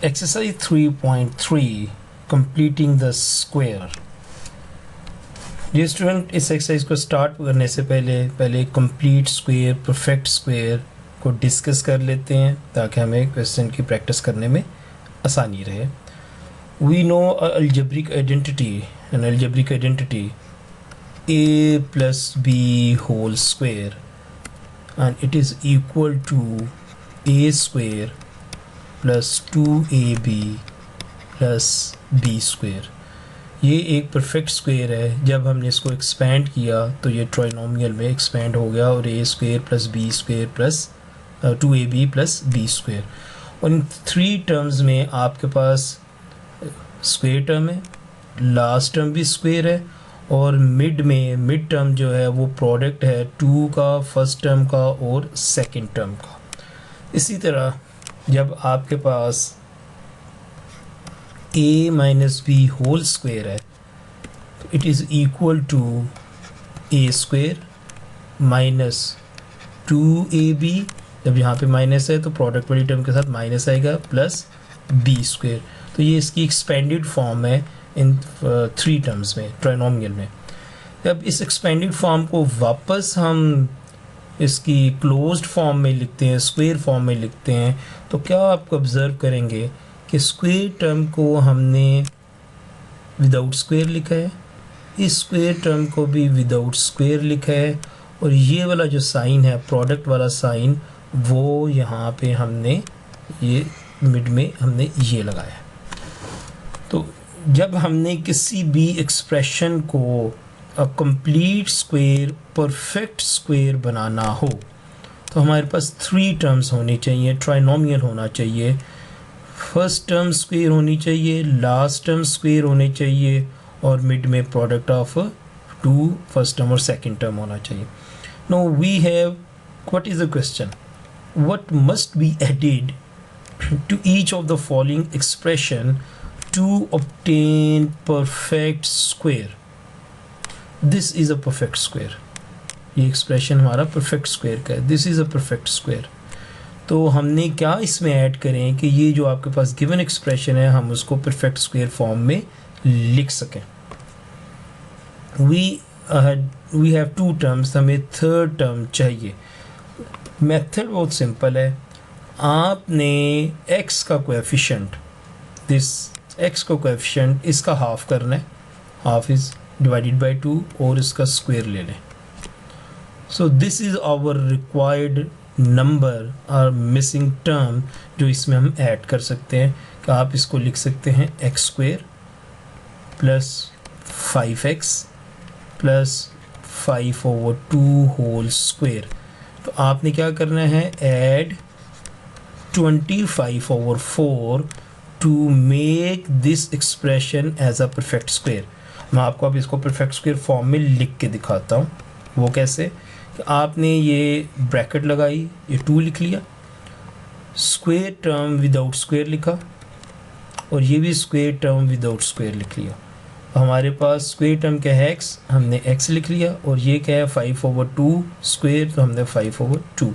Exercise 3.3 completing the square. जी student, इस exercise को स्टार्ट करने से पहले कंप्लीट स्क्वायर, परफेक्ट स्क्वायर को डिस्कस कर लेते हैं ताकि हमें क्वेश्चन की प्रैक्टिस करने में आसानी रहे. We know algebraic identity a plus b whole square and it is equal to a square plus 2ab plus b square. ये एक परफेक्ट स्क्वायर है. जब हमने इसको एक्सपेंड किया तो ये ट्राइनोमियल में एक्सपेंड हो गया और a square plus b square plus 2ab plus b square. और इन थ्री टर्म्स में आपके पास स्क्वायर टर्म है, लास्ट टर्म भी स्क्वायर है और मिड टर्म जो है वो प्रोडक्ट है 2 का, फर्स्ट टर्म का और सेकंड टर्म का. इसी तरह जब आपके पास a minus b whole square है तो it is equal to a square minus 2ab. जब यहाँ पे माइनस है तो प्रोडक्ट वाली टर्म के साथ माइनस आएगा प्लस b स्क्वायर. तो ये इसकी एक्सपेंडेड फॉर्म है इन थ्री टर्म्स में, ट्राइनोमियल में. अब इस एक्सपेंडेड फॉर्म को वापस हम इसकी क्लोज्ड फॉर्म में लिखते हैं, स्क्वायर फॉर्म में लिखते हैं, तो क्या आप ऑब्ज़र्व करेंगे कि स्क्वायर टर्म को हमने विदाउट स्क्वायर लिखा है, इस स्क्वायर टर्म को भी विदाउट स्क्वायर लिखा है और ये वाला जो साइन है, प्रोडक्ट वाला साइन, वो यहाँ पे हमने ये मिड में हमने ये लगाया. तो जब हमने किसी भी एक्सप्रेशन को कंप्लीट स्क्वायर, परफेक्ट स्क्वायर बनाना हो तो हमारे पास थ्री टर्म्स होनी चाहिए, ट्राइनोमियल होना चाहिए. फर्स्ट टर्म स्क्वायर होनी चाहिए, लास्ट टर्म स्क्वायर होनी चाहिए और मिड में product of two first term और सेकंड टर्म होना चाहिए. No we have, what is the question, what must be added to each of the following expression to obtain perfect square. This is a perfect square. ये expression हमारा perfect square का है. This is a perfect square. तो हमने क्या इसमें add करें कि ये जो आपके पास गिवन एक्सप्रेशन है हम उसको परफेक्ट स्क्वायर फॉर्म में लिख सकें. वी हैव टू टर्म्स, हमें थर्ड टर्म चाहिए. मेथड बहुत सिंपल है. आपने x का कोएफिशिएंट, दिस x को कोएफिशिएंट इसका हाफ करना है, हाफ इज डिवाइडेड बाय 2 और इसका स्क्वायर ले लें. So this is our required number और मिसिंग टर्म जो इसमें हम ऐड कर सकते हैं. कि आप इसको लिख सकते हैं x square plus 5x plus 5/2 whole square. तो आपने क्या करना है, add 25/4 to make this expression as a perfect square. मैं आपको अब इसको परफेक्ट स्क्वायर फॉर्म में लिख के दिखाता हूँ. वो कैसे कि आपने ये ब्रैकेट लगाई, ये 2 लिख लिया, स्क्वायर टर्म विदाउट स्क्वायर लिखा और ये भी स्क्वायर टर्म विदाउट स्क्वायर लिख लिया. हमारे पास स्क्वायर टर्म क्या है x, हमने x लिख लिया और ये क्या है 5/2 स्क्वायर, तो हमने 5/2.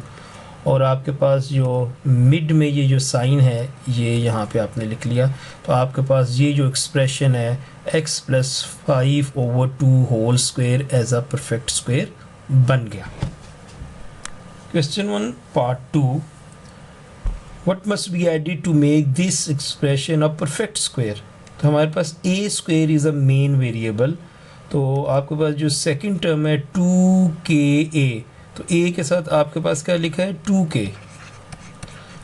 और आपके पास जो मिड में ये जो साइन है ये यहाँ पे आपने लिख लिया. तो आपके पास ये जो एक्सप्रेशन है x प्लस 5/2 whole square as a perfect square बन गया. Question 1 part 2, what must be added to make this expression a perfect square. तो हमारे पास a square is a main variable. तो आपके पास जो सेकंड टर्म है 2ka, तो a के साथ आपके पास क्या लिखा है 2k.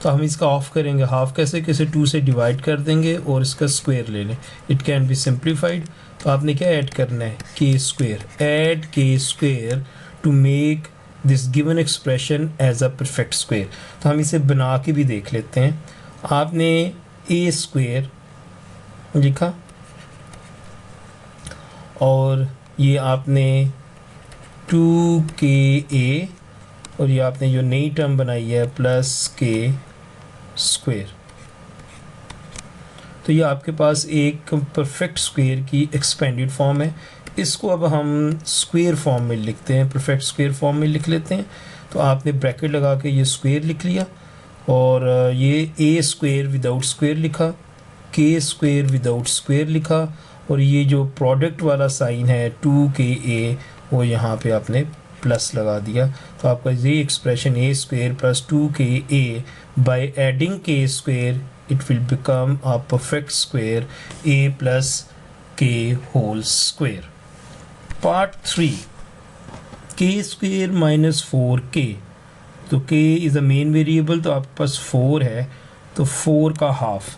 तो हम इसका ऑफ करेंगे, हाफ कैसे, 2 से डिवाइड कर देंगे और इसका स्क्वायर ले लें. It can be simplified. तो आपने क्या ऐड करना है, k square. Add k square to make this given expression as a perfect square. तो हम इसे बना के भी देख लेते हैं. आपने a स्क्वायर लिखा और ये आपने 2ka और ये आपने जो नई टर्म बनाई है प्लस k स्क्वायर. तो ये आपके पास एक परफेक्ट स्क्वायर की एक्सपेंडेड फॉर्म है. इसको अब हम स्क्वायर फॉर्म में लिखते हैं, परफेक्ट स्क्वायर फॉर्म में लिख लेते हैं. तो आपने ब्रैकेट लगा के ये स्क्वायर लिख लिया और ये ए स्क्वेयर विदाउट स्क्वेयर लिखा, के स्क्वेयर विदाउट स्क्वेयर लिखा, और ये जो प्रोडक्ट वाला साइन है 2ka वो यहाँ पे आपने प्लस लगा दिया। तो आपका ये expression a square plus 2ka by adding k square it will become a perfect square a plus k whole square. Part 3, k square minus 4k। तो k is a main variable, तो आपके पास 4 है, तो 4 का हाफ।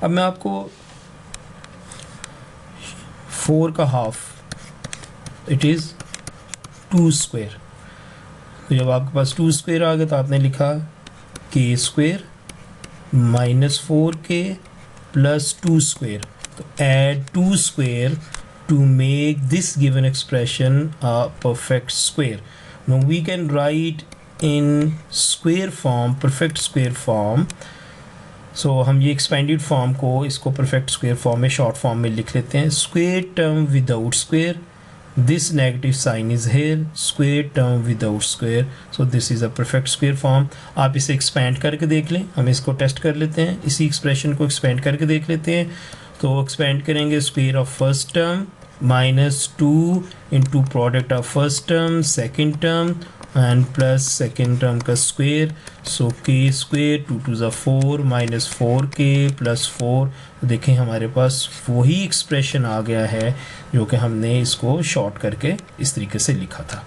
अब मैं आपको 4 का हाफ इट इज़ 2 स्क्वेयर। तो जब आपके पास 2 स्क्वेयर आ गया तो आपने लिखा k square minus 4k plus 2 square. तो add 2 square to make this given expression a perfect square. Now we can write in square form, perfect square form. So हम ये expanded form को इसको perfect square form में short form में लिख लेते हैं। Square term without square, this negative sign is here, square term without square, so this is a perfect square form. आप इसे expand करके देख लें, हम इसको टेस्ट कर लेते हैं, इसी expression को expand करके देख लेते हैं। तो expand करेंगे square of first term minus 2 into product of first term second term and plus second term का square, so k square 2 to the 4 minus 4k plus 4। देखें हमारे पास वही एक्सप्रेशन आ गया है जो कि हमने इसको शॉर्ट करके इस तरीके से लिखा था।